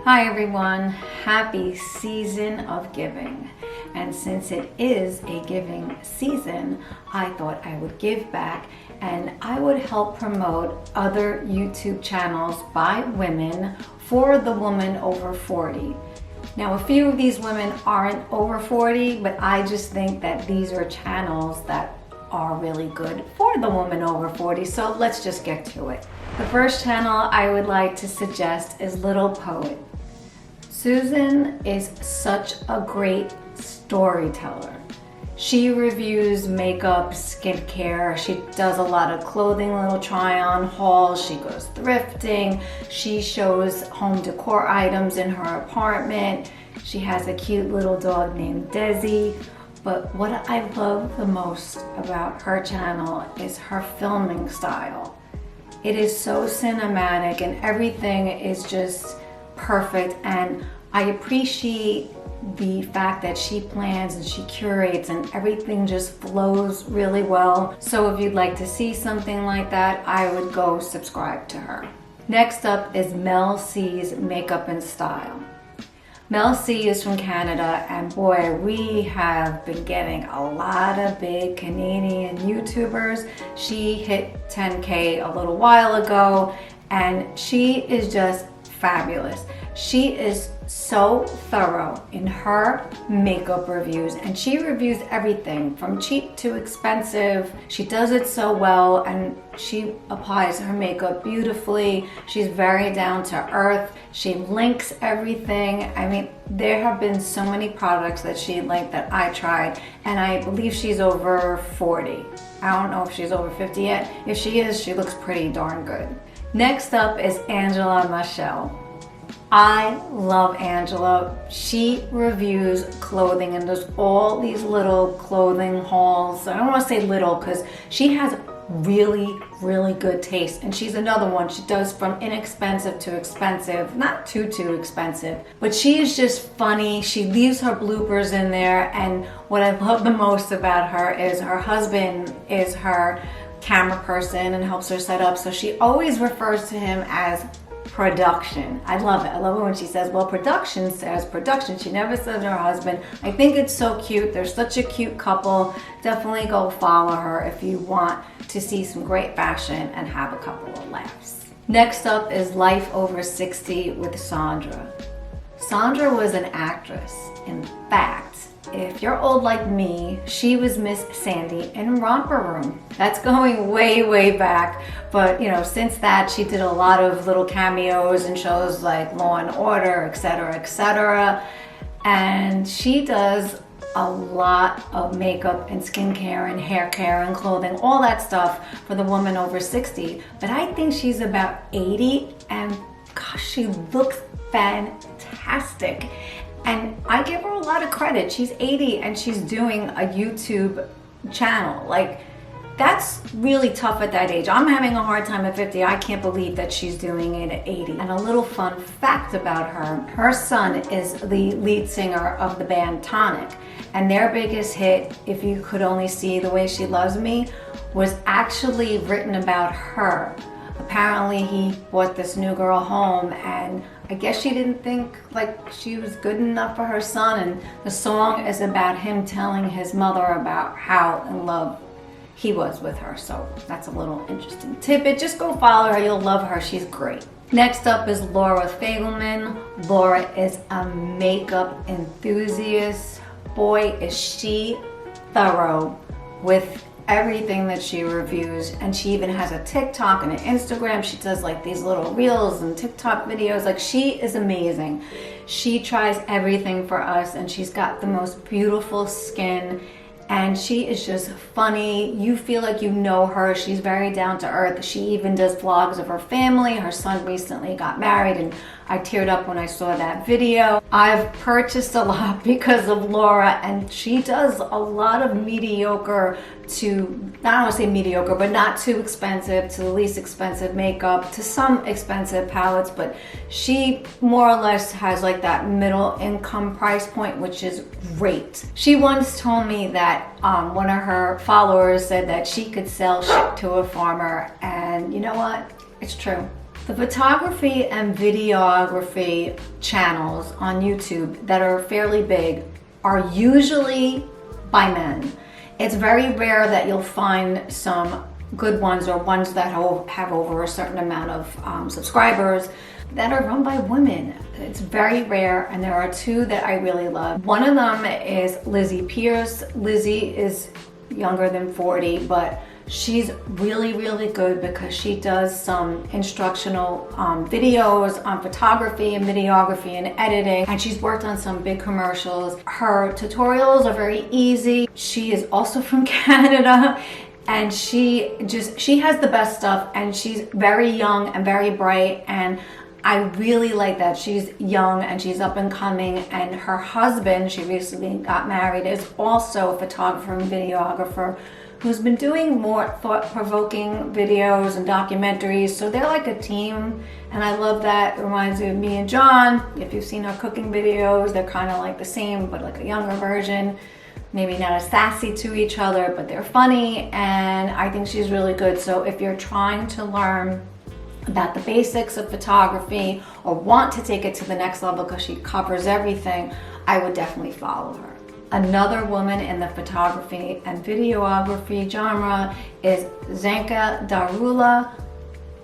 Hi everyone, happy season of giving. And since it is a giving season, I thought I would give back and I would help promote other YouTube channels by women for the woman over 40. Now a few of these women aren't over 40, but I just think that these are channels that are really good for the woman over 40, so let's just get to it. The first channel I would like to suggest is Little Poet. Susan is such a great storyteller. She reviews makeup, skincare, she does a lot of clothing, little try-on hauls, she goes thrifting, she shows home decor items in her apartment, she has a cute little dog named Desi. But what I love the most about her channel is her filming style. It is so cinematic and everything is just perfect, and I appreciate the fact that she plans and she curates and everything just flows really well. So if you'd like to see something like that, I would go subscribe to her. Next up is Mel C's Makeup and Style. Mel C is from Canada, and boy, we have been getting a lot of big Canadian YouTubers. She hit 10K a little while ago, and she is just fabulous. She is so thorough in her makeup reviews, and she reviews everything from cheap to expensive. She does it so well, and she applies her makeup beautifully. She's very down to earth. She links everything. I mean, there have been so many products that she linked that I tried, and I believe she's over 40. I don't know if she's over 50 yet. If she is, she looks pretty darn good. Next up is Angela Mashelle. I love Angela. She reviews clothing and does all these little clothing hauls. I don't want to say little because she has really good taste, and she's another one. She does from inexpensive to expensive, not too expensive, but she is just funny. She leaves her bloopers in there, and what I love the most about her is her husband is her camera person and helps her set up, so she always refers to him as production. I love it. I love it when she says, well, production says production. She never says her husband. I think it's so cute. They're such a cute couple. Definitely go follow her if you want to see some great fashion and have a couple of laughs. Next up is Life Over 60 with Sandra. Sandra was an actress. In fact, if you're old like me, she was Miss Sandy in Romper Room. That's going way back, but you know, since that she did a lot of little cameos in shows like Law and Order, etc. And she does a lot of makeup and skincare and hair care and clothing, all that stuff for the woman over 60. But I think she's about 80, and gosh, she looks fantastic. And I give her a lot of credit. She's 80 and she's doing a YouTube channel. Like, that's really tough at that age. I'm having a hard time at 50. I can't believe that she's doing it at 80. And a little fun fact about her, her son is the lead singer of the band Tonic. And their biggest hit, If You Could Only See the Way She Loves Me, was actually written about her. Apparently he brought this new girl home, and I guess she didn't think like she was good enough for her son, and the song is about him telling his mother about how in love he was with her. So that's a little interesting tidbit. Just go follow her, you'll love her, she's great. Next up is Laura Fagelman. Laura is a makeup enthusiast. Boy, is she thorough with everything that she reviews, and she even has a TikTok and an Instagram. She does like these little reels and TikTok videos. Like, she is amazing. She tries everything for us, and she's got the most beautiful skin, and she is just funny. You feel like you know her. She's very down to earth. She even does vlogs of her family. Her son recently got married, and I teared up when I saw that video. I've purchased a lot because of Laura, and she does a lot of mediocre to, I don't want to say mediocre, but not too expensive to the least expensive makeup to some expensive palettes, but she more or less has like that middle income price point, which is great. She once told me that one of her followers said that she could sell shit to a farmer, and you know what? It's true. The photography and videography channels on YouTube that are fairly big are usually by men. It's very rare that you'll find some good ones or ones that have over a certain amount of subscribers that are run by women. It's very rare, and there are two that I really love. One of them is Lizzie Peirce. Lizzie is younger than 40, but she's really, really good because she does some instructional videos on photography and videography and editing, and she's worked on some big commercials. Her tutorials are very easy. She is also from Canada, and she has the best stuff, and she's very young and very bright, and I really like that. She's young and she's up and coming, and her husband, she recently got married, is also a photographer and videographer who's been doing more thought-provoking videos and documentaries. So they're like a team, and I love that. It reminds me of me and John. If you've seen our cooking videos, they're kind of like the same, but like a younger version. Maybe not as sassy to each other, but they're funny, and I think she's really good. So if you're trying to learn about the basics of photography or want to take it to the next level because she covers everything, I would definitely follow her. Another woman in the photography and videography genre is Zdenka Darula.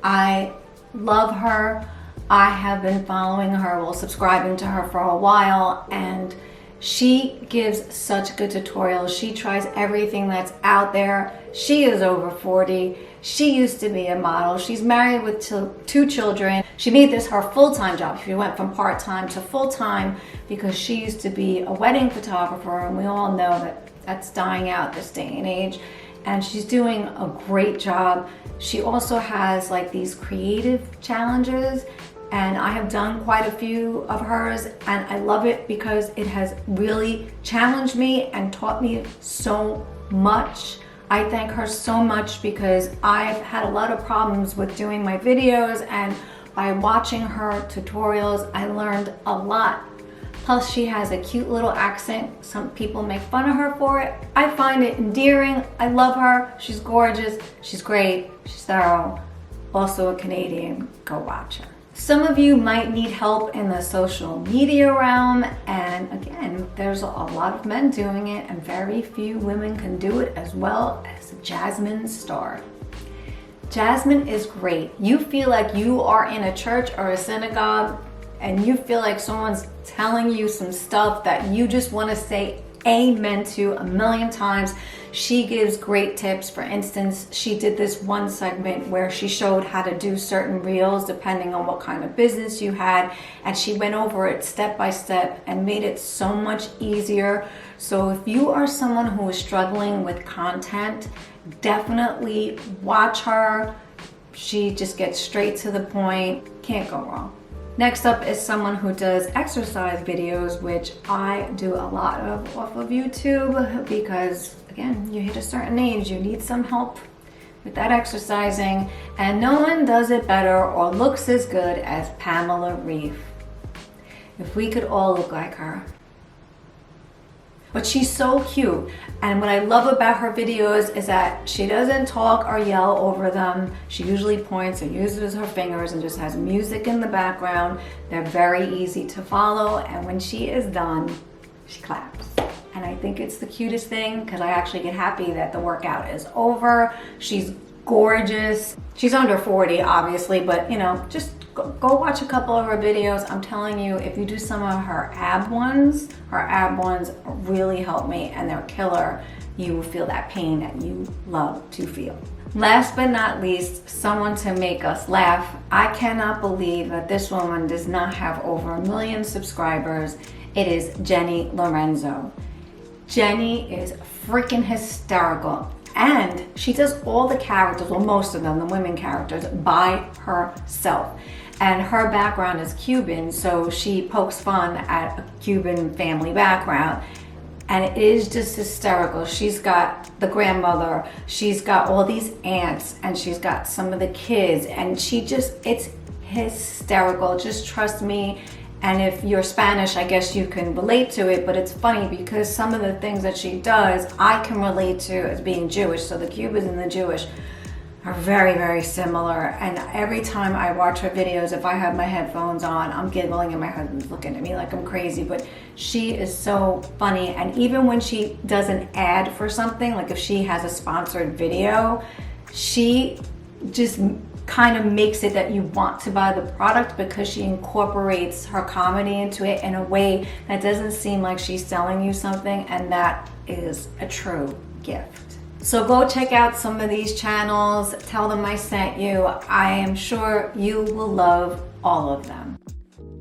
I love her. I have been following her, well, subscribing to her for a while, and she gives such good tutorials. She tries everything that's out there. She is over 40. She used to be a model. She's married with two children. She made this her full-time job. She went from part-time to full-time because she used to be a wedding photographer, and we all know that that's dying out this day and age. And she's doing a great job. She also has like these creative challenges, and I have done quite a few of hers, and I love it because it has really challenged me and taught me so much. I thank her so much because I've had a lot of problems with doing my videos, and by watching her tutorials, I learned a lot. Plus, she has a cute little accent. Some people make fun of her for it. I find it endearing. I love her. She's gorgeous. She's great. She's thorough. Also a Canadian. Go watch her. Some of you might need help in the social media realm, and again, there's a lot of men doing it, and very few women can do it as well as Jasmine Star. Jasmine is great. You feel like you are in a church or a synagogue, and you feel like someone's telling you some stuff that you just want to say amen to a million times. She gives great tips. For instance, she did this one segment where she showed how to do certain reels depending on what kind of business you had, and she went over it step by step and made it so much easier. So if you are someone who is struggling with content, definitely watch her. She just gets straight to the point. Can't go wrong. Next up is someone who does exercise videos, which I do a lot of off of YouTube because, again, you hit a certain age, you need some help with that exercising, and no one does it better or looks as good as Pamela Reif. If we could all look like her. But she's so cute, and what I love about her videos is that she doesn't talk or yell over them. She usually points or uses her fingers and just has music in the background. They're very easy to follow, and when she is done, she claps. And I think it's the cutest thing because I actually get happy that the workout is over. She's gorgeous. She's under 40, obviously, but you know, just go watch a couple of her videos. I'm telling you, if you do some of her ab ones really help me, and they're killer. You will feel that pain that you love to feel. Last but not least, someone to make us laugh. I cannot believe that this woman does not have over 1 million subscribers. It is Jayne Lorenzo. Jayne is freaking hysterical. And she does all the characters, well, most of them, the women characters, by herself. And her background is Cuban, so she pokes fun at a Cuban family background. And it is just hysterical. She's got the grandmother, she's got all these aunts, and she's got some of the kids, and it's hysterical. Just trust me. And if you're Spanish, I guess you can relate to it, but it's funny because some of the things that she does, I can relate to as being Jewish. So the Cubans and the Jewish, are very, very similar. And every time I watch her videos, if I have my headphones on, I'm giggling and my husband's looking at me like I'm crazy. But she is so funny. And even when she does an ad for something, like if she has a sponsored video, she just kind of makes it that you want to buy the product because she incorporates her comedy into it in a way that doesn't seem like she's selling you something, and that is a true gift. So go check out some of these channels, tell them I sent you. I am sure you will love all of them.